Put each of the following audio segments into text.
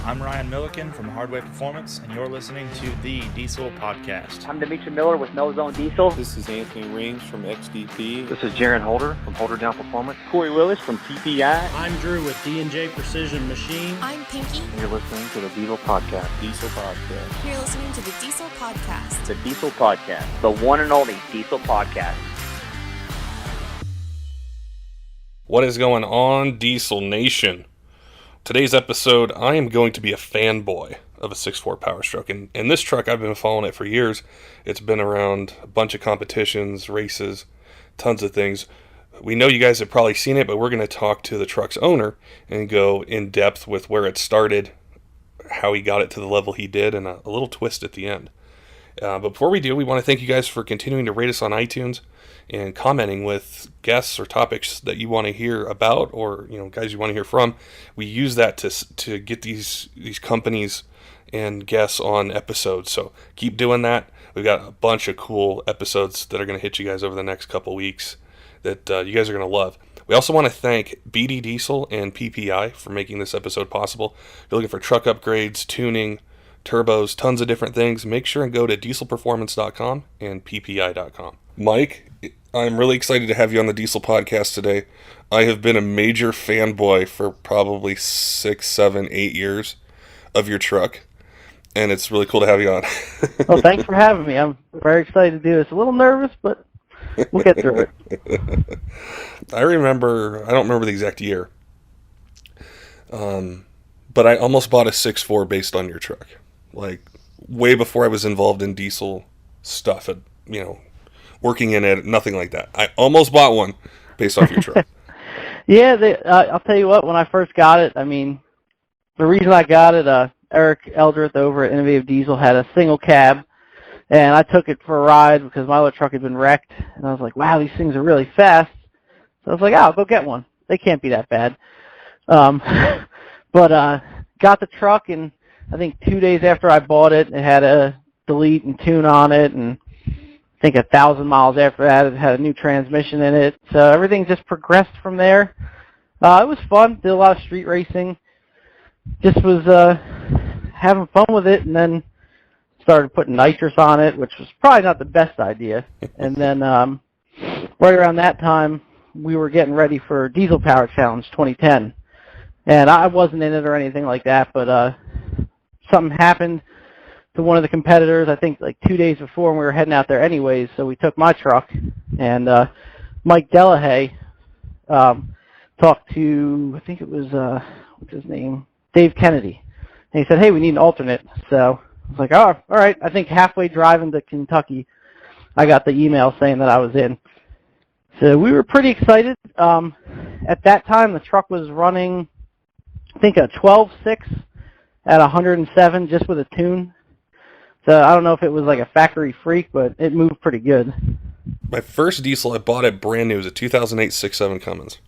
I'm Ryan Milliken from Hardway Performance, and you're listening to the Diesel Podcast. I'm Dimitri Miller with No Zone Diesel. This is Anthony Reams from XDP. This is Jaron Holder from Holderdown Performance. Corey Willis from PPEI. I'm Drew with D&J Precision Machine. I'm Pinky. And you're listening to the Diesel Podcast. Diesel Podcast. You're listening to the Diesel Podcast. The Diesel Podcast. The one and only Diesel Podcast. What is going on, Diesel Nation? Today's episode, I am going to be a fanboy of a 6.4 Powerstroke. And this truck, I've been following it for years. It's been around a bunch of competitions, races, tons of things. We know you guys have probably seen it, but we're going to talk to the truck's owner and go in depth with where it started, how he got it to the level he did, and a little twist at the end. But before we do, we want to thank you guys for continuing to rate us on iTunes and commenting with guests or topics that you want to hear about, or guys you want to hear from. We use that to get these companies and guests on episodes. So keep doing that. We've got a bunch of cool episodes that are going to hit you guys over the next couple weeks that you guys are going to love. We also want to thank BD Diesel and PPEI for making this episode possible. If you're looking for truck upgrades, tuning, turbos, tons of different things, make sure and go to dieselperformance.com and ppei.com. Mike, I'm really excited to have you on the Diesel Podcast today. I have been a major fanboy for probably 6, 7, 8 years of your truck, and it's really cool to have you on. Well, thanks for having me. I'm very excited to do this. A little nervous, but we'll get through it. I don't remember the exact year, but I almost bought a 6.4 based on your truck. Like, way before I was involved in diesel stuff, working in it, nothing like that. I almost bought one based off your truck. Yeah, I'll tell you what, when I first got it, the reason I got it, Eric Eldrith over at Innovative Diesel had a single cab, and I took it for a ride because my other truck had been wrecked, and I was like, wow, these things are really fast. So I was like, I'll go get one. They can't be that bad. But got the truck, and I think 2 days after I bought it, it had a delete and tune on it, and I think 1,000 miles after that, it had a new transmission in it. So everything just progressed from there. It was fun. Did a lot of street racing. Just was having fun with it, and then started putting nitrous on it, which was probably not the best idea. And then right around that time, we were getting ready for Diesel Power Challenge 2010. And I wasn't in it or anything like that, but something happened to one of the competitors, I think like 2 days before, and we were heading out there anyways, so we took my truck, and Mike Delahaye talked to, I think it was, what's his name, Dave Kennedy, and he said, hey, we need an alternate. So I was like, oh, all right. I think halfway driving to Kentucky, I got the email saying that I was in. So we were pretty excited. At that time, the truck was running, I think, a 12.6 at 107 just with a tune. So I don't know if it was like a factory freak, but it moved pretty good. My first diesel, I bought it brand new. It was a 2008 6.7 Cummins.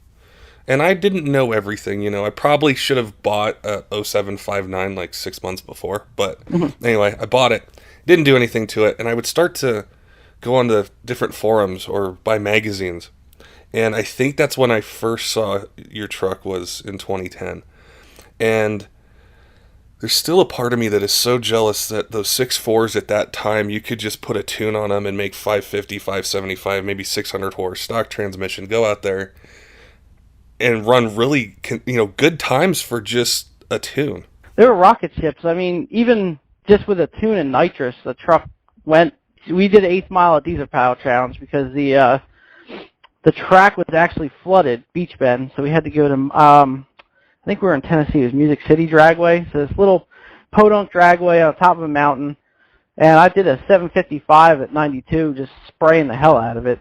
And I didn't know everything, I probably should have bought a 0759 like 6 months before. But anyway, I bought it. Didn't do anything to it. And I would start to go on to different forums or buy magazines. And I think that's when I first saw your truck was in 2010. And there's still a part of me that is so jealous that those 6.4s at that time, you could just put a tune on them and make 550, 575, maybe 600 horse, stock transmission, go out there and run really, good times for just a tune. They were rocket ships. Even just with a tune and nitrous, the truck went. We did an 8th mile at Diesel Power Challenge because the track was actually flooded, Beach Bend, so we had to go to, I think we were in Tennessee, it was Music City Dragway, so this little podunk dragway on top of a mountain, and I did a 755 at 92, just spraying the hell out of it,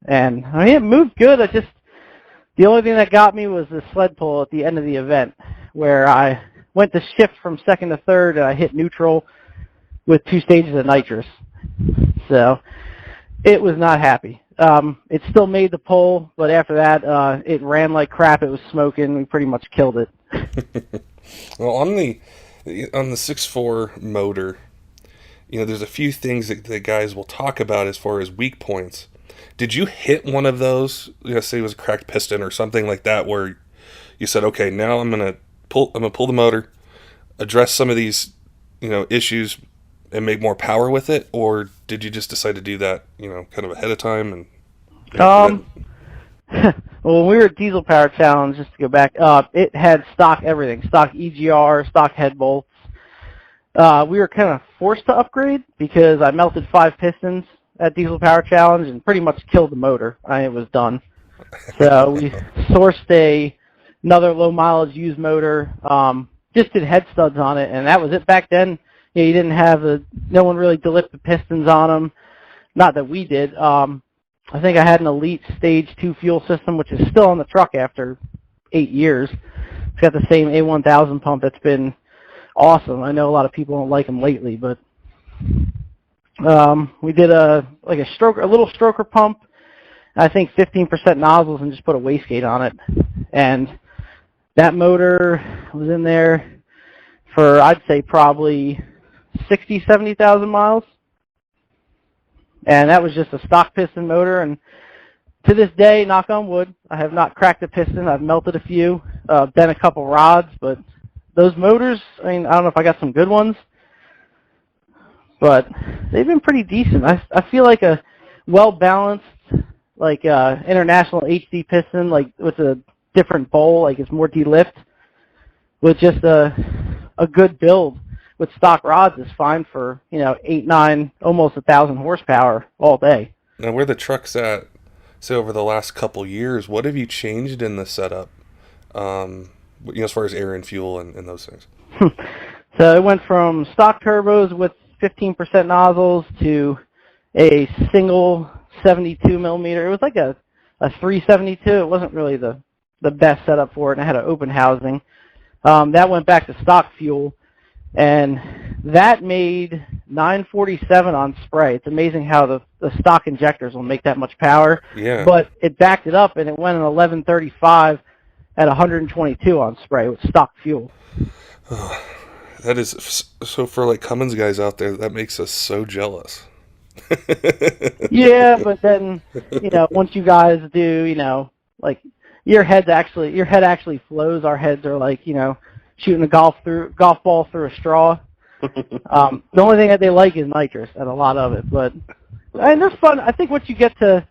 and it moved good. The only thing that got me was the sled pull at the end of the event, where I went to shift from second to third, and I hit neutral with 2 stages of nitrous. So it was not happy. It still made the pole, but after that, it ran like crap. It was smoking. We pretty much killed it. Well, on the 6.4 motor, there's a few things that guys will talk about as far as weak points. Did you hit one of those? Say it was a cracked piston or something like that, where you said, "Okay, now I'm gonna pull the motor. address some of these, issues and make more power with it, or did you just decide to do that, kind of ahead of time? And well, when we were at Diesel Power Challenge, just to go back, it had stock everything, stock EGR, stock head bolts. We were kind of forced to upgrade because I melted 5 pistons at Diesel Power Challenge and pretty much killed the motor. It was done. So we sourced another low mileage used motor, just did head studs on it, and that was it. Back then, you didn't have no one really delipped the pistons on them. Not that we did. I think I had an Elite Stage 2 fuel system, which is still on the truck after 8 years. It's got the same A1000 pump. It's been awesome. I know a lot of people don't like them lately, but we did a little stroker pump. I think 15% nozzles, and just put a wastegate on it. And that motor was in there for, I'd say, probably 60,000, 70,000 miles. And that was just a stock piston motor. And to this day, knock on wood, I have not cracked a piston. I've melted a few, bent a couple rods, but those motors, I don't know if I got some good ones, but they've been pretty decent. I feel like a well-balanced, international HD piston, with a different bowl, it's more delift, with just a good build with stock rods is fine for 8, 9, almost 1,000 horsepower all day. Now, where the truck's at, say over the last couple years, what have you changed in the setup? As far as air and fuel and those things. So it went from stock turbos with 15% nozzles to a single 72 millimeter. It was like a 372. It wasn't really the best setup for it, and I had an open housing. That went back to stock fuel, and that made 947 on spray. It's amazing how the stock injectors will make that much power. Yeah. But it backed it up, and it went an 1135 at 122 on spray with stock fuel. That is so, for Cummins guys out there, that makes us so jealous. Yeah, but then once you guys do, your head actually flows. Our heads are shooting a golf ball through a straw. The only thing that they like is nitrous and a lot of it, but they're fun. I think once you get to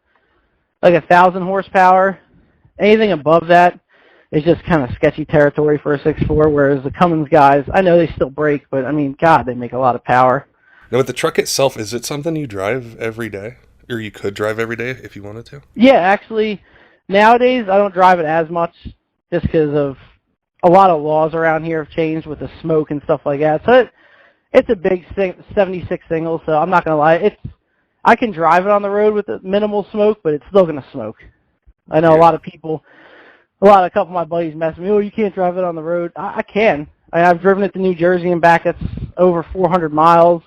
1,000 horsepower, anything above that is just kind of sketchy territory for a 6.4, whereas the Cummins guys, I know they still break, but God, they make a lot of power. Now, with the truck itself, is it something you drive every day? Or you could drive every day if you wanted to? Yeah, actually, nowadays I don't drive it as much just because of a lot of laws around here have changed with the smoke and stuff like that. So it's a big 76 single, so I'm not going to lie. I can drive it on the road with the minimal smoke, but it's still going to smoke. I know a lot of people... a couple of my buddies mess with me, you can't drive it on the road. I can. I've driven it to New Jersey and back. That's over 400 miles.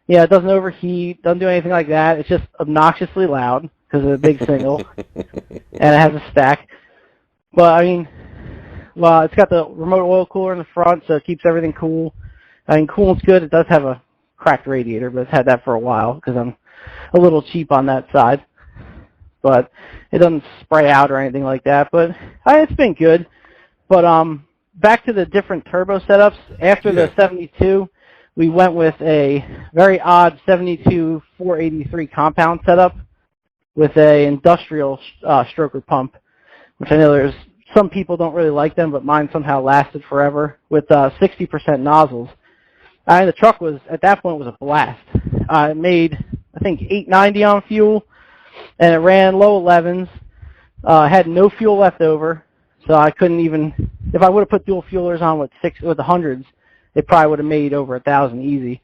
Yeah, it doesn't overheat, doesn't do anything like that. It's just obnoxiously loud because of the big single, and it has a stack. But, it's got the remote oil cooler in the front, so it keeps everything cool. Coolant's good. It does have a cracked radiator, but it's had that for a while because I'm a little cheap on that side. But it doesn't spray out or anything like that. But it's been good. But back to the different turbo setups. After the 72, we went with a very odd 72 483 compound setup with a industrial stroker pump, which I know there's some people don't really like them, but mine somehow lasted forever with 60% nozzles. The truck was, at that point, was a blast. It made, I think, 890 on fuel. And it ran low 11s, had no fuel left over, so I couldn't even, if I would have put dual fuelers on with the hundreds, it probably would have made over 1,000 easy.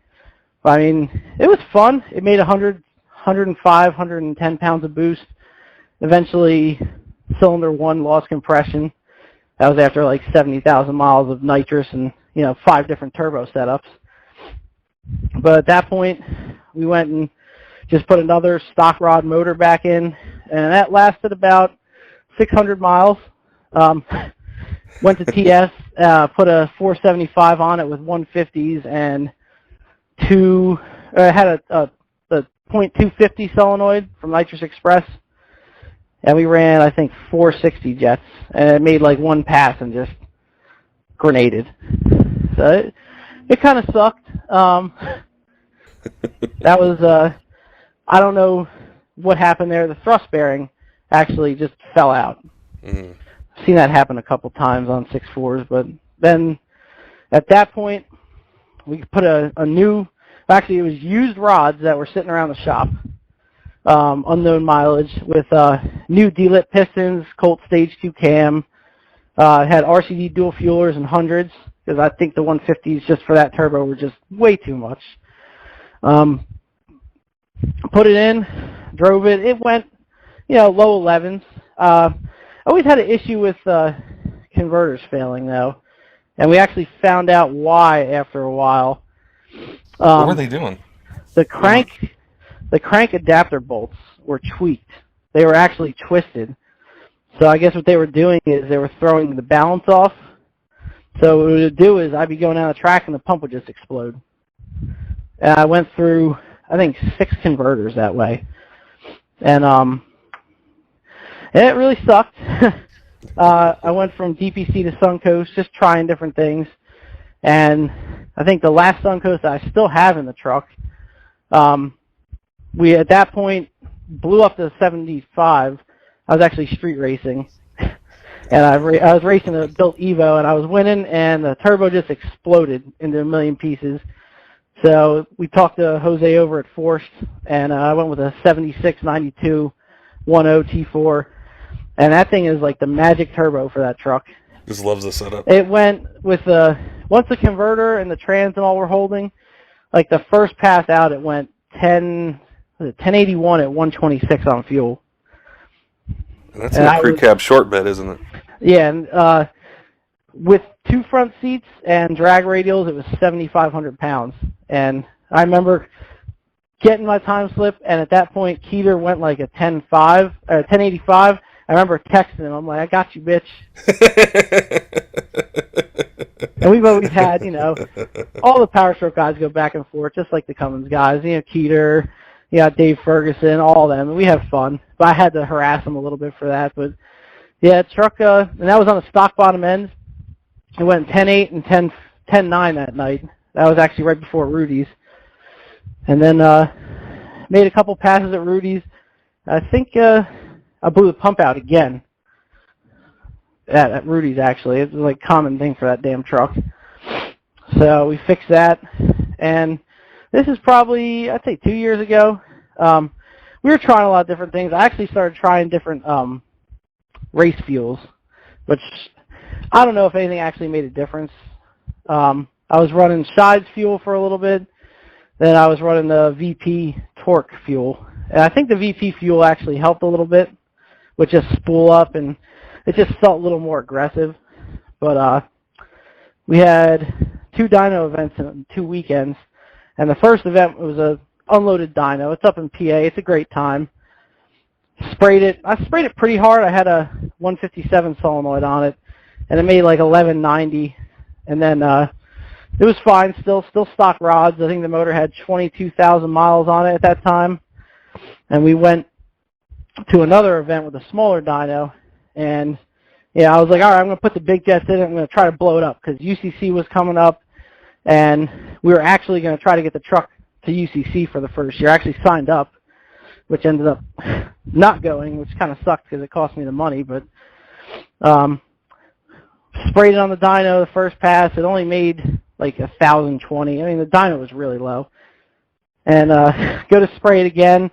But, it was fun. It made 105, 110 pounds of boost. Eventually, cylinder 1 lost compression. That was after 70,000 miles of nitrous and, 5 different turbo setups. But at that point, we went and just put another stock rod motor back in, and that lasted about 600 miles. Went to TS, put a 475 on it with 150s and had a .250 solenoid from Nitrous Express, and we ran, I think, 460 jets, and it made 1 pass and just grenaded. So It kind of sucked. That was, I don't know what happened there. The thrust bearing actually just fell out. Mm-hmm. I've seen that happen a couple times on 6.4s, but then at that point, we put a new, actually it was used rods that were sitting around the shop, unknown mileage, with new D-lip pistons, Colt Stage 2 cam, had RCD dual fuelers and hundreds, because I think the 150s just for that turbo were just way too much. Put it in, drove it. It went, low 11s. I always had an issue with converters failing, though, and we actually found out why after a while. What were they doing? The crank adapter bolts were tweaked. They were actually twisted. So I guess what they were doing is they were throwing the balance off. So what it would do is I'd be going down the track and the pump would just explode. And I went through, I think, 6 converters that way. And it really sucked. I went from DPC to Suncoast, just trying different things. And I think the last Suncoast that I still have in the truck, we at that point blew up to 75. I was actually street racing. And I was racing a built Evo, and I was winning, and the turbo just exploded into a million pieces. So we talked to Jose over at Forst, and I went with a 7692 10 T4, and that thing is like the magic turbo for that truck. Just loves the setup. It went with once the converter and the trans and all were holding, like the first pass out, it went 1081 at 126 on fuel. And that's a crew cab short bed, isn't it? Yeah, and with 2 front seats and drag radials, it was 7,500 pounds. And I remember getting my time slip, and at that point, Keeter went like a 1085. I remember texting him. I'm like, I got you, bitch. And we've always had, all the Powerstroke guys go back and forth, just like the Cummins guys. Keeter, Dave Ferguson, all of them. We have fun. But I had to harass them a little bit for that. But, yeah, truck, and that was on a stock bottom end. It went 10.8 and 10.9 that night. That was actually right before Rudy's. And then made a couple passes at Rudy's. I think I blew the pump out again at Rudy's, actually. It was like a common thing for that damn truck. So we fixed that. And this is probably, I'd say 2 years ago. We were trying a lot of different things. I actually started trying different race fuels, which I don't know if anything actually made a difference. I was running Shides fuel for a little bit. Then I was running the VP torque fuel. And I think the VP fuel actually helped a little bit, with just spool up, and it just felt a little more aggressive. But we had 2 dyno events in 2 weekends. And the first event was a unloaded dyno. It's up in PA. It's a great time. I sprayed it pretty hard. I had a 157 solenoid on it, and it made like 1190. And then it was fine, still stock rods. I think the motor had 22,000 miles on it at that time. And we went to another event with a smaller dyno, and I was like, all right, I'm going to put the big jets in it. I'm going to try to blow it up, because UCC was coming up, and we were actually going to try to get the truck to UCC for the first year. I actually signed up, which ended up not going, which kind of sucked because it cost me the money. But sprayed it on the dyno the first pass. It only made like 1,020. I mean, the dyno was really low. And go to spray it again.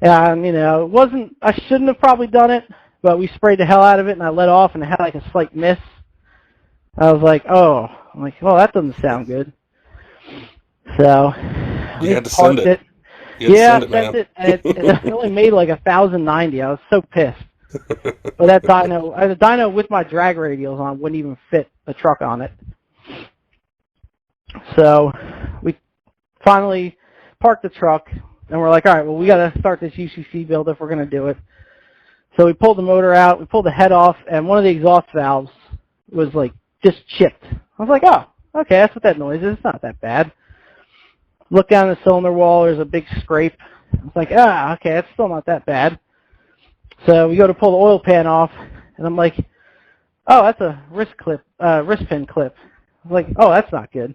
And, it wasn't, I shouldn't have probably done it, but we sprayed the hell out of it, and I let off, and it had like a slight miss. I was like, oh, that doesn't sound good. So you had to send it. Yeah, I sent it. It only made like 1,090. I was so pissed. But that dyno, the dyno with my drag radials on wouldn't even fit a truck on it. So we finally parked the truck, and we're like, all right, well, we got to start this UCC build if we're going to do it. So we pulled the motor out, we pulled the head off, and one of the exhaust valves was like just chipped. I was like, oh, okay, that's what that noise is. It's not that bad. Look down the cylinder wall, there's a big scrape. It's like, okay, it's still not that bad. So we go to pull the oil pan off, and I'm like, oh, that's a wrist pin clip. I was like, oh, that's not good.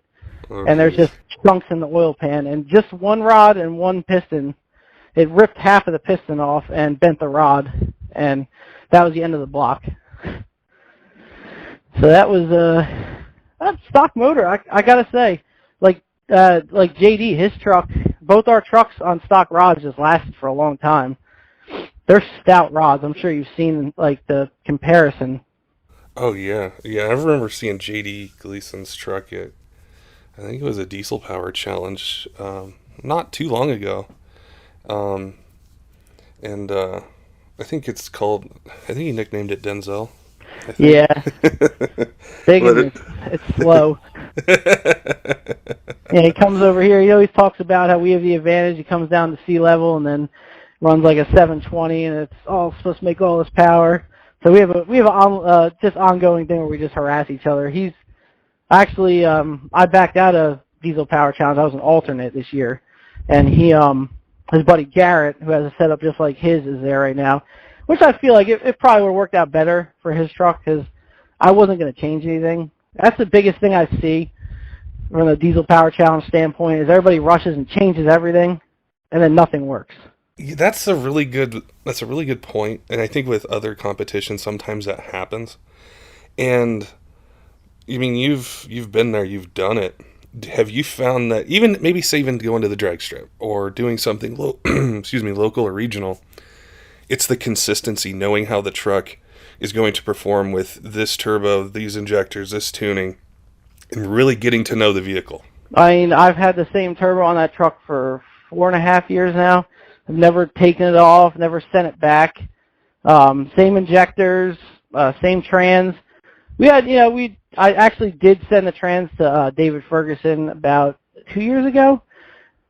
and there's just chunks in the oil pan, and just one rod and one piston. It ripped half of the piston off and bent the rod, and that was the end of the block. So that was that stock motor. I gotta say, like JD, his truck, both our trucks on stock rods just lasted for a long time. They're stout rods. I'm sure you've seen like the comparison. Oh yeah. I remember seeing JD Gleason's truck at, I think it was a Diesel Power Challenge, not too long ago. And I think it's called, I think he nicknamed it Denzel. Yeah. Big and it's slow. Yeah, he comes over here. He always talks about how we have the advantage. He comes down to sea level and then runs like a 720, and it's all supposed to make all this power. So we have a just ongoing thing where we just harass each other. He's actually I backed out of Diesel Power Challenge. I was an alternate this year, and he his buddy Garrett, who has a setup just like his, is there right now, which I feel like it probably would have worked out better for his truck because I wasn't going to change anything. That's the biggest thing I see from a Diesel Power Challenge standpoint is everybody rushes and changes everything, and then nothing works. That's a really good point, and I think with other competitions sometimes that happens. And I mean, you've been there, you've done it. Have you found that even maybe say even going to the drag strip or doing something local or regional, it's the consistency, knowing how the truck is going to perform with this turbo, these injectors, this tuning, and really getting to know the vehicle? I mean, I've had the same turbo on that truck for 4.5 years now. I've never taken it off, never sent it back. Same injectors, same trans. I actually did send the trans to David Ferguson about 2 years ago,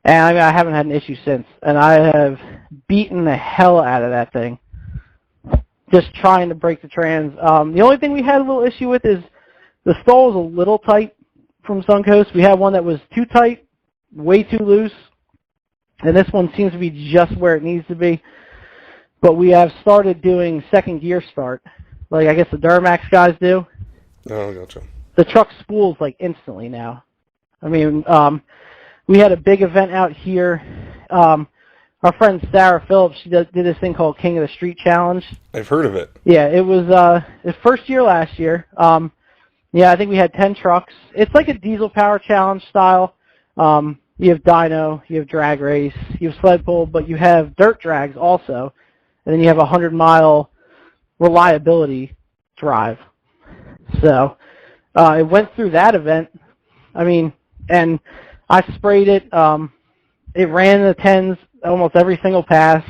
and I mean, I haven't had an issue since. And I have beaten the hell out of that thing, just trying to break the trans. The only thing we had a little issue with is the stall was a little tight from Suncoast. We had one that was too tight, way too loose, and this one seems to be just where it needs to be. But we have started doing second gear start, like I guess the Duramax guys do. Oh, gotcha. The truck spools like instantly now. I mean, we had a big event out here. Our friend Sarah Phillips, she did this thing called King of the Street Challenge. I've heard of it. Yeah, it was his first year last year. Yeah, I think we had 10 trucks. It's like a Diesel Power Challenge style. You have dyno, you have drag race, you have sled pull, but you have dirt drags also. And then you have a 100-mile reliability drive. So it went through that event. I mean, and I sprayed it. It ran in the 10s almost every single pass.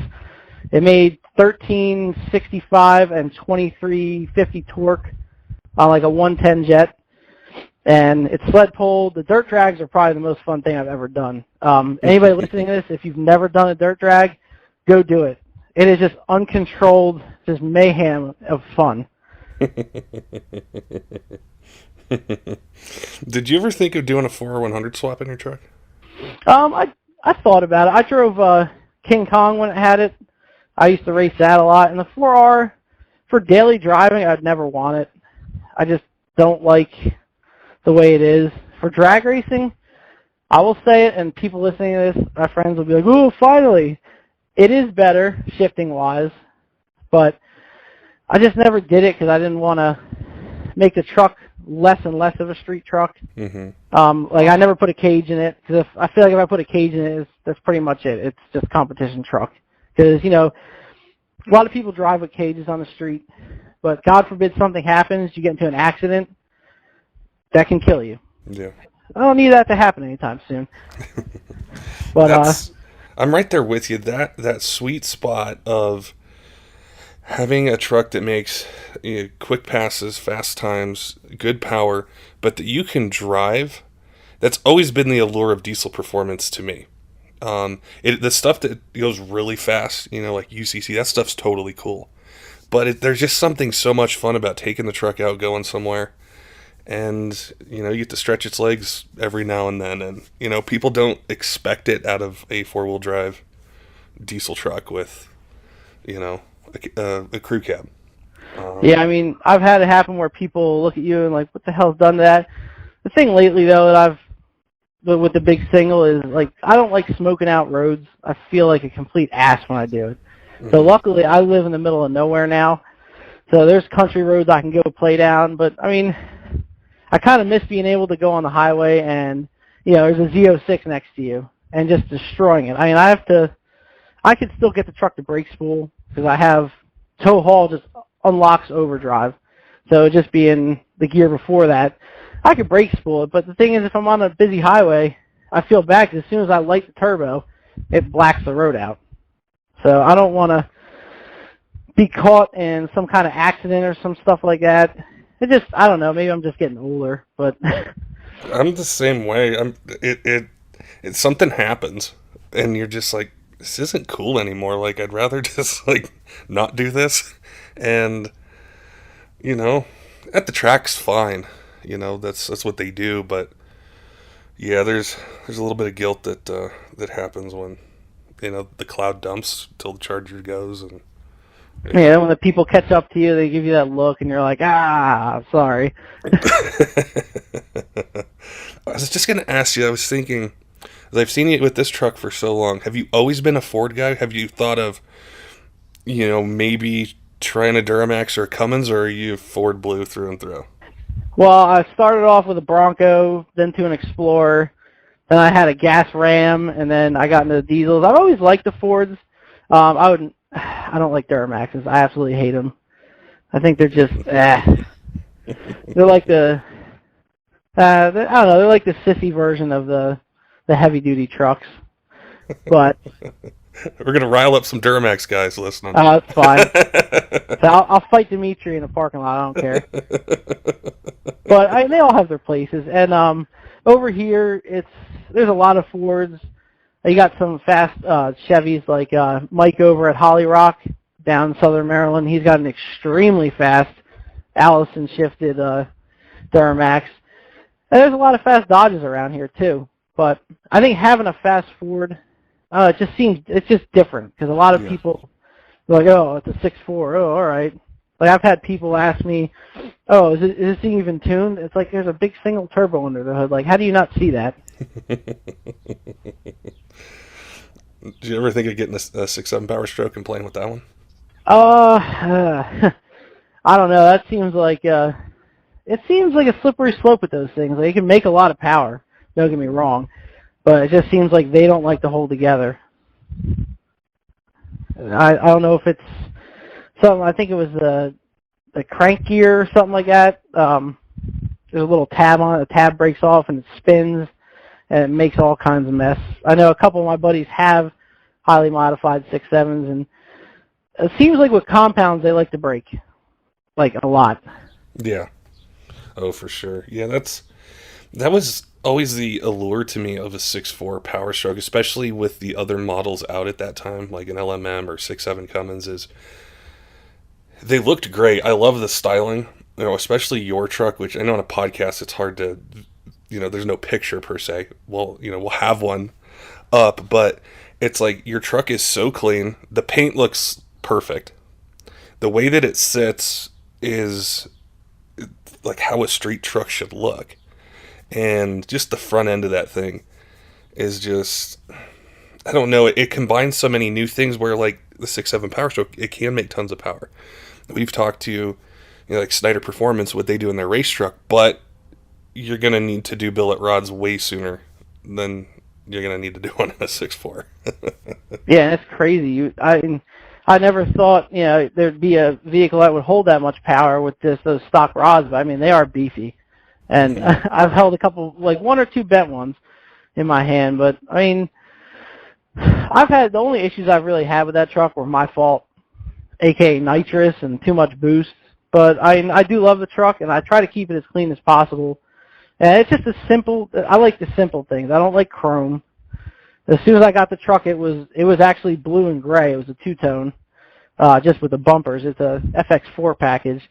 It made 1365 and 2350 torque on like a 110 jet. And it's sled pull. The dirt drags are probably the most fun thing I've ever done. Anybody listening to this, if you've never done a dirt drag, go do it. It is just uncontrolled, just mayhem of fun. Did you ever think of doing a 4R100 swap in your truck? I thought about it. I drove King Kong when it had it. I used to race that a lot. And the 4R, for daily driving, I'd never want it. I just don't like the way it is. For drag racing, I will say it, and people listening to this, my friends will be like, ooh, finally. It is better, shifting-wise, but I just never did it because I didn't want to make the truck less and less of a street truck. Mm-hmm. Like, I never put a cage in it, because I feel like if I put a cage in it, that's pretty much it. It's just competition truck. Because, you know, a lot of people drive with cages on the street, but God forbid something happens, you get into an accident, that can kill you. Yeah. I don't need that to happen anytime soon. But I'm right there with you. That sweet spot of having a truck that makes quick passes, fast times, good power, but that you can drive, that's always been the allure of Diesel Performance to me. The stuff that goes really fast, like UCC, that stuff's totally cool. But there's just something so much fun about taking the truck out, going somewhere, and, you get to stretch its legs every now and then. And, people don't expect it out of a four-wheel drive diesel truck with, a crew cab. Yeah, I mean, I've had it happen where people look at you and like, what the hell's done to that? The thing lately, though, that with the big single is, like, I don't like smoking out roads. I feel like a complete ass when I do it. So luckily, I live in the middle of nowhere now, so there's country roads I can go play down. But, I mean, I kind of miss being able to go on the highway and, you know, there's a Z06 next to you and just destroying it. I mean, I could still get the truck to brake spool because I have tow haul just unlocks overdrive. So just being the gear before that, I could brake spool it. But the thing is, if I'm on a busy highway, I feel bad because as soon as I light the turbo, it blacks the road out. So I don't want to be caught in some kind of accident or some stuff like that. It just, I don't know, maybe I'm just getting older, but I'm the same way. Something happens and you're just like, this isn't cool anymore. Like, I'd rather just like not do this. And, you know, at the track's fine. You know, that's what they do, but yeah, there's a little bit of guilt that happens when, you know, the cloud dumps till the charger goes. And yeah, when the people catch up to you, they give you that look, and you're like, sorry. I was just going to ask you, I was thinking, as I've seen you with this truck for so long, have you always been a Ford guy? Have you thought of, you know, maybe trying a Duramax or a Cummins, or are you Ford blue through and through? Well, I started off with a Bronco, then to an Explorer, then I had a gas Ram, and then I got into the diesels. I've always liked the Fords. I don't like Duramaxes. I absolutely hate them. I think they're just, They're like I don't know, they're like the sissy version of the heavy-duty trucks. But we're going to rile up some Duramax guys listening. Oh, that's fine. So I'll fight Dimitri in a parking lot. I don't care. But they all have their places. And over here, there's a lot of Fords. You got some fast Chevys like Mike over at Holly Rock down in southern Maryland. He's got an extremely fast Allison shifted Duramax. And there's a lot of fast Dodges around here too. But I think having a fast Ford, it's just different because a lot of people are like, oh, it's a 6.4. Oh, all right. Like I've had people ask me, oh, is this thing even tuned? It's like there's a big single turbo under the hood. Like, how do you not see that? Did you ever think of getting a 6.7 Powerstroke and playing with that one? I don't know. That seems like a slippery slope with those things. They can make a lot of power. Don't get me wrong, but it just seems like they don't like to hold together. I don't know if it's something. I think it was the crank gear or something like that. There's a little tab on it. The tab breaks off and it spins, and it makes all kinds of mess. I know a couple of my buddies have highly modified 6.7s, and it seems like with compounds they like to break, like a lot. Yeah. Oh, for sure. Yeah, that was always the allure to me of a 6.4 Powerstroke, especially with the other models out at that time, like an LMM or 6.7 Cummins, is they looked great. I love the styling, you know, especially your truck, which I know on a podcast it's hard to, you know, there's no picture per se. Well, you know, we'll have one up, but it's like your truck is so clean. The paint looks perfect. The way that it sits is like how a street truck should look. And just the front end of that thing is just, I don't know, it combines so many new things where like the 6.7 Powerstroke, it can make tons of power. We've talked to, you know, like Snyder Performance, what they do in their race truck, but you're going to need to do billet rods way sooner than you're going to need to do one in a 6.4. Yeah, that's crazy. I never thought, you know, there'd be a vehicle that would hold that much power with those stock rods, but I mean, they are beefy. And I've held a couple, like one or two bent ones in my hand, but I mean, the only issues I've really had with that truck were my fault, aka nitrous and too much boost. But I do love the truck, and I try to keep it as clean as possible. And it's just I like the simple things. I don't like chrome. As soon as I got the truck, it was actually blue and gray. It was a two-tone, just with the bumpers. It's a FX4 package.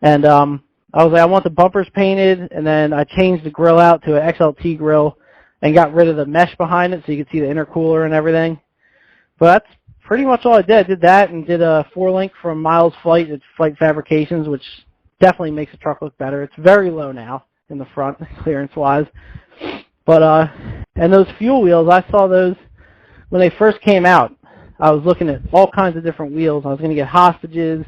And I was like, I want the bumpers painted, and then I changed the grill out to an XLT grill and got rid of the mesh behind it so you could see the intercooler and everything. But that's pretty much all I did. I did that and did a 4-link from Miles Flight at Flight Fabrications, which definitely makes the truck look better. It's very low now in the front, clearance-wise. But and those fuel wheels, I saw those when they first came out. I was looking at all kinds of different wheels. I was going to get hostages,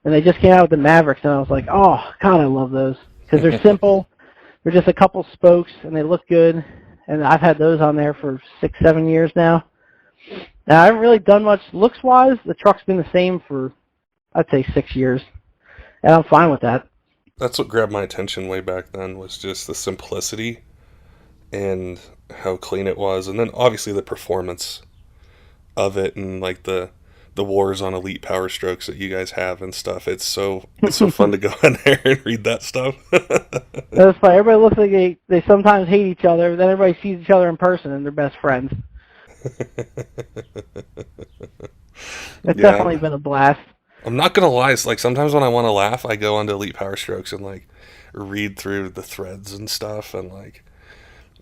and they just came out with the Mavericks, and I was like, oh, God, I love those. Because they're simple. They're just a couple spokes, and they look good. And I've had those on there for 6-7 years now. Now, I haven't really done much looks-wise. The truck's been the same for, I'd say, 6 years. And I'm fine with that. That's what grabbed my attention way back then, was just the simplicity and how clean it was. And then, obviously, the performance of it and, like, the wars on elite Powerstrokes that you guys have and stuff. It's so fun to go in there and read that stuff. That's funny. Everybody looks like they sometimes hate each other, then everybody sees each other in person and they're best friends. It's definitely been a blast. I'm not gonna lie, it's like sometimes when I want to laugh, I go onto Elite Powerstrokes and like read through the threads and stuff and like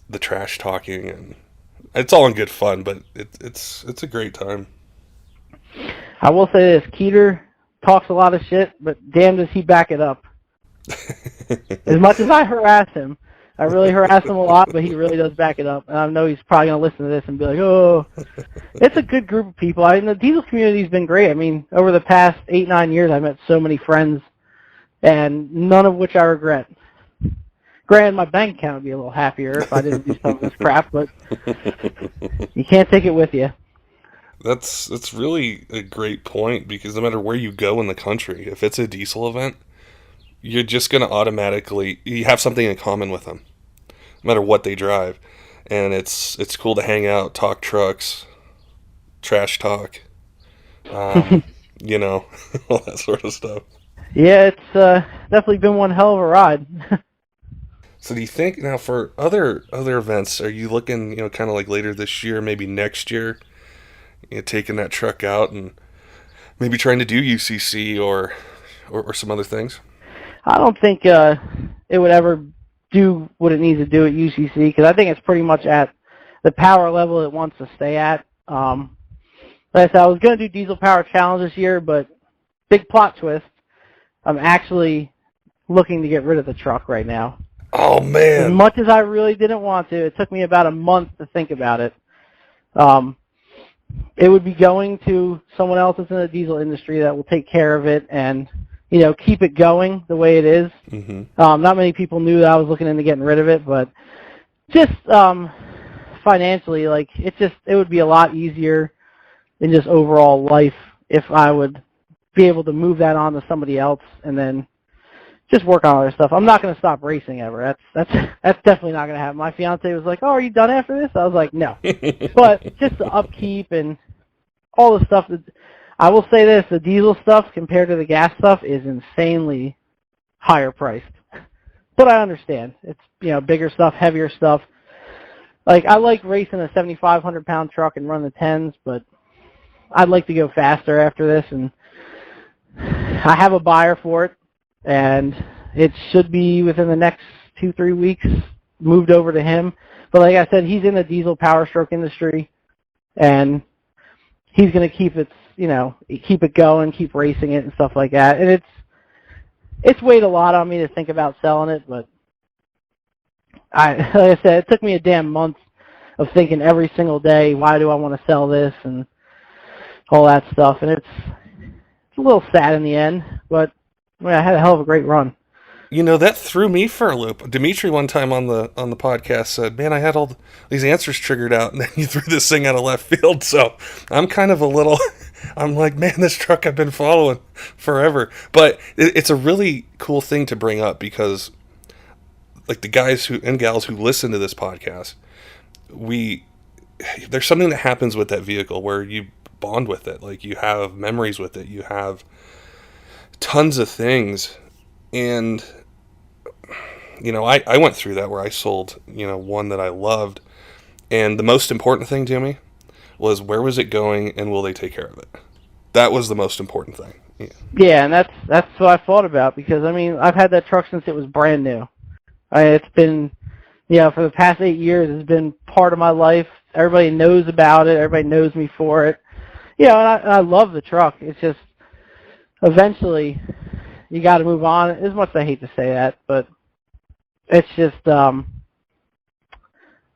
the trash talking, and it's all in good fun, but it's a great time. I will say this, Keeter talks a lot of shit, but damn does he back it up. As much as I harass him, I really harass him a lot, but he really does back it up. And I know he's probably going to listen to this and be like, oh, it's a good group of people. I mean, the diesel community's been great. I mean, over the past 8-9 years, I've met so many friends, and none of which I regret. Granted, my bank account would be a little happier if I didn't do some of this crap, but you can't take it with you. That's really a great point, because no matter where you go in the country, if it's a diesel event, you're just going to automatically, you have something in common with them, no matter what they drive. And it's cool to hang out, talk trucks, trash talk, you know, all that sort of stuff. Yeah, it's definitely been one hell of a ride. So do you think, now for other events, are you looking, you know, kind of like later this year, maybe next year, you know, taking that truck out and maybe trying to do UCC or some other things? I don't think it would ever do what it needs to do at UCC, because I think it's pretty much at the power level it wants to stay at. Like I said, I was going to do Diesel Power Challenge this year, but big plot twist, I'm actually looking to get rid of the truck right now. Oh, man. As much as I really didn't want to, it took me about a month to think about it. It would be going to someone else that's in the diesel industry that will take care of it and, you know, keep it going the way it is. Mm-hmm. Not many people knew that I was looking into getting rid of it, but just financially, like, it would be a lot easier in just overall life if I would be able to move that on to somebody else and then just work on other stuff. I'm not going to stop racing ever. That's definitely not going to happen. My fiance was like, "Oh, are you done after this?" I was like, "No." But just the upkeep and all the stuff that, I will say this, the diesel stuff compared to the gas stuff is insanely higher priced. But I understand. It's, you know, bigger stuff, heavier stuff. Like, I like racing a 7,500-pound truck and run the 10s, but I'd like to go faster after this, and I have a buyer for it. And it should be within the next 2-3 weeks moved over to him. But like I said, he's in the diesel Powerstroke industry, and he's going to keep it, you know, keep it going, keep racing it and stuff like that. And it's weighed a lot on me to think about selling it, but like I said, it took me a damn month of thinking every single day, why do I want to sell this and all that stuff. And it's a little sad in the end, but I had a hell of a great run. You know, that threw me for a loop. Dimitri one time on the podcast said, "Man, I had all these answers triggered out, and then you threw this thing out of left field." So I'm kind of a little, I'm like, man, this truck I've been following forever. But it's a really cool thing to bring up, because like the guys and gals who listen to this podcast, there's something that happens with that vehicle where you bond with it. Like, you have memories with it. You have tons of things. And, you know, I went through that where I sold, you know, one that I loved. And the most important thing to me was, where was it going and will they take care of it? That was the most important thing. Yeah, and that's what I thought about, because, I mean, I've had that truck since it was brand new. It's been, you know, for the past 8 years, it's been part of my life. Everybody knows about it. Everybody knows me for it. You know, and I love the truck. It's just, eventually, you got to move on. As much as I hate to say that, but it's just,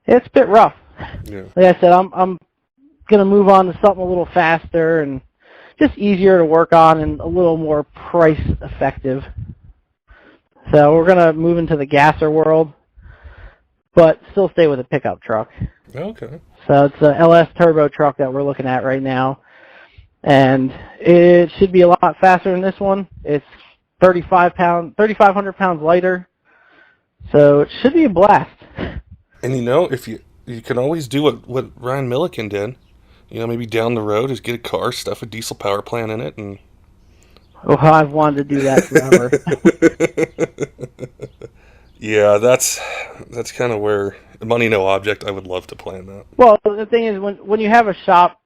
It's a bit rough. Yeah. Like I said, I'm gonna move on to something a little faster and just easier to work on and a little more price effective. So we're gonna move into the gasser world, but still stay with a pickup truck. Okay. So it's a LS turbo truck that we're looking at right now, and it should be a lot faster than this one. It's 3,500 pounds lighter, so it should be a blast. And if you can always do what Ryan Milliken did, maybe down the road is get a car, stuff a diesel power plant in it, and Oh, I've wanted to do that forever. yeah, that's kind of where money no object. I would love to plan that. Well, the thing is, when you have a shop,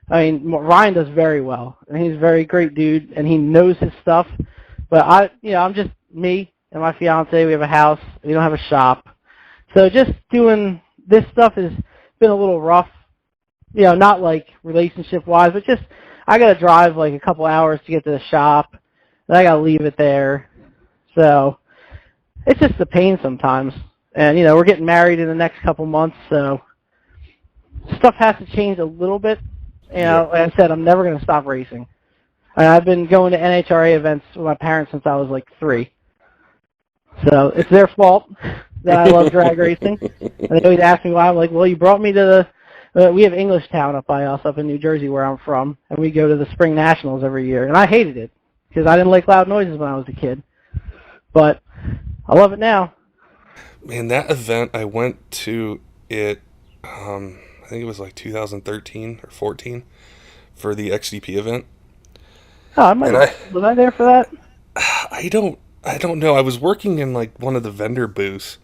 I mean, Ryan does very well, and he's a very great dude, and he knows his stuff. But I'm just me and my fiance. We have a house. We don't have a shop, so just doing this stuff has been a little rough. Not like relationship-wise, but just I got to drive like a couple hours to get to the shop, and I got to leave it there. So it's just a pain sometimes. And, we're getting married in the next couple months, so stuff has to change a little bit. Like I said, I'm never going to stop racing. I've been going to NHRA events with my parents since I was like 3. So it's their fault that I love drag racing. And they always ask me why. I'm like, well, you brought me to we have Englishtown up by us, up in New Jersey where I'm from, and we go to the Spring Nationals every year. And I hated it because I didn't like loud noises when I was a kid. But I love it now. Man, that event, I went to it, I think it was like 2013 or 14 for the XDP event. Oh, was I there for that? I don't know. I was working in like one of the vendor booths,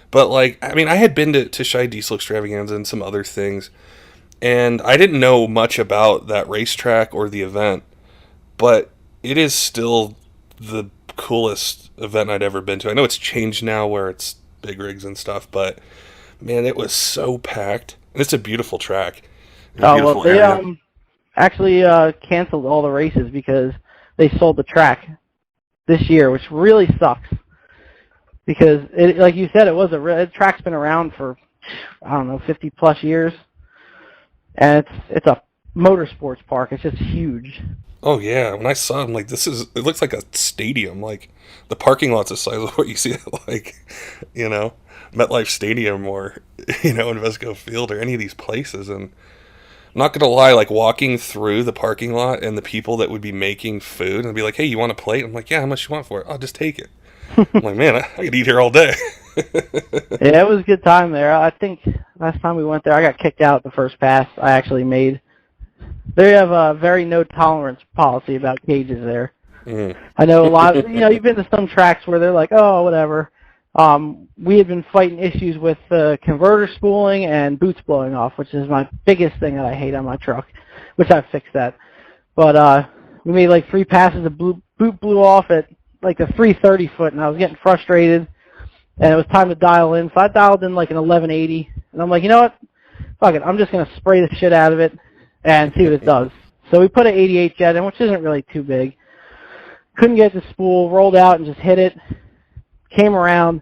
but I had been to Shy Diesel Extravaganza and some other things, and I didn't know much about that racetrack or the event, but it is still the coolest event I'd ever been to. I know it's changed now where it's big rigs and stuff, but man, it was so packed. And it's a beautiful track. Well, they actually canceled all the races because they sold the track this year, which really sucks. Because, like you said, the track's been around for, 50 plus years. And it's a motorsports park. It's just huge. Oh, yeah. When I saw it, I'm like, it looks like a stadium. Like, the parking lot's the size of what you see at, MetLife Stadium or, Invesco Field or any of these places. And I'm not going to lie, walking through the parking lot and the people that would be making food and be like, hey, you want a plate? I'm like, yeah, how much you want for it? I'll just take it. I'm like, man, I could eat here all day. Yeah, it was a good time there. I think last time we went there, I got kicked out the first pass I actually made. They have a very no-tolerance policy about cages there. Mm. I know a lot of, you've been to some tracks where they're like, oh, whatever. We had been fighting issues with converter spooling and boots blowing off, which is my biggest thing that I hate on my truck, which I've fixed that. But we made 3 passes, the boot blew off at the 330 foot, and I was getting frustrated, and it was time to dial in. So I dialed in an 1180, and I'm like, you know what? Fuck it, I'm just going to spray the shit out of it and see what it does. So we put an 88 jet in, which isn't really too big. Couldn't get the spool, rolled out and just hit it. Came around,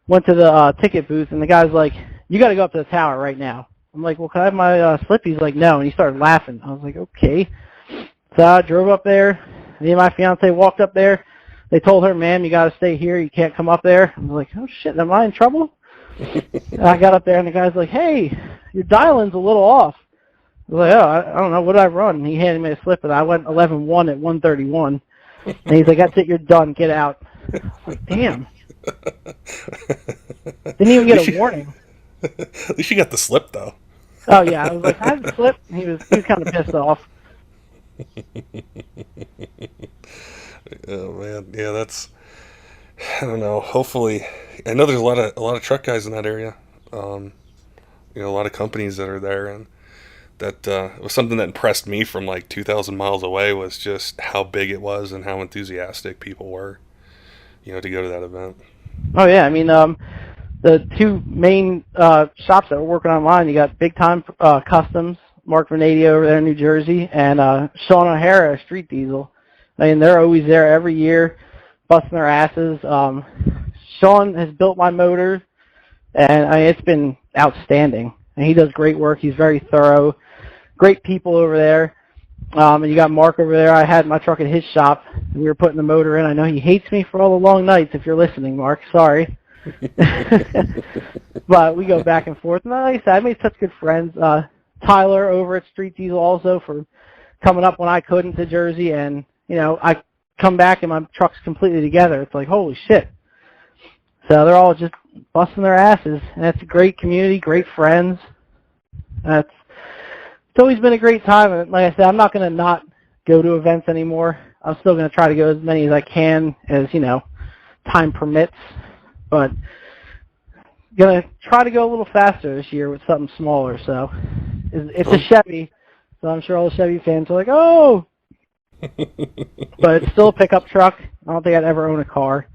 went to the ticket booth, and the guy's like, you got to go up to the tower right now. I'm like, well, can I have my slip? He's like, no, and he started laughing. I was like, okay. So I drove up there. Me and my fiance walked up there. They told her, ma'am, you got to stay here. You can't come up there. I was like, oh, shit, am I in trouble? And I got up there, and the guy's like, hey, your dial-in's a little off. I was like, oh, I don't know. What did I run? And he handed me a slip, and I went 11.1 at 131. And he's like, that's it. You're done. Get out. I was like, damn. Didn't even get a warning. At least you got the slip, though. Oh, yeah. I was like, I had the slip. And he was kind of pissed off. Oh man, yeah, I don't know. Hopefully, I know there's a lot of truck guys in that area. A lot of companies that are there, and that was something that impressed me from 2,000 miles away was just how big it was and how enthusiastic people were, to go to that event. Oh yeah, I mean, the 2 main shops that were working online, you got Big Time Customs, Mark Venati over there in New Jersey, and Sean O'Hara, Street Diesel. I mean, they're always there every year, busting their asses. Sean has built my motor, and it's been outstanding. And he does great work. He's very thorough. Great people over there. And you got Mark over there. I had my truck at his shop, and we were putting the motor in. I know he hates me for all the long nights. If you're listening, Mark, sorry. But we go back and forth. And like I said, I made such good friends. Tyler over at Street Diesel also for coming up when I couldn't to Jersey. And, you know, I come back and my truck's completely together. It's like, holy shit. So they're all just busting their asses. And it's a great community, great friends. It's always been a great time. And like I said, I'm not going to not go to events anymore. I'm still going to try to go as many as I can as, you know, time permits. But going to try to go a little faster this year with something smaller. So it's a Chevy. So I'm sure all the Chevy fans are like, oh. But it's still a pickup truck. I don't think I'd ever own a car.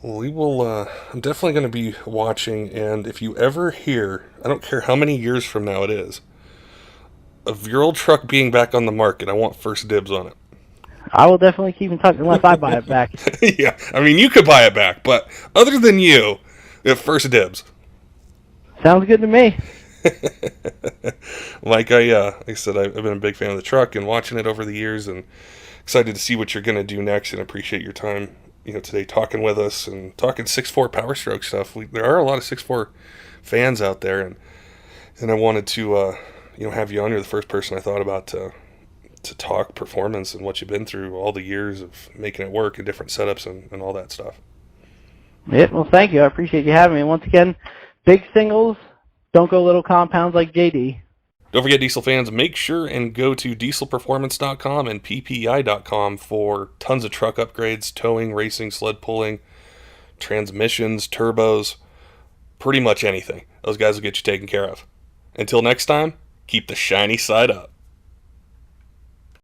We will, I'm definitely going to be watching, and if you ever hear, I don't care how many years from now it is, of your old truck being back on the market, I want first dibs on it. I will definitely keep in touch unless I buy it back. Yeah, I mean, you could buy it back, but other than you have first dibs. Sounds good to me. Like I said, I've been a big fan of the truck and watching it over the years, and excited to see what you're going to do next, and appreciate your time, you know, today talking with us and talking 6.4 Powerstroke stuff. There are a lot of 6.4 fans out there, and I wanted to you know, have you on. You're the first person I thought about to talk performance and what you've been through, all the years of making it work in different setups and all that stuff. Yeah, well, thank you. I appreciate you having me. Once again, big singles, don't go little compounds like JD. Don't forget, Diesel fans, make sure and go to dieselperformance.com and PPEI.com for tons of truck upgrades, towing, racing, sled pulling, transmissions, turbos, pretty much anything. Those guys will get you taken care of. Until next time, keep the shiny side up.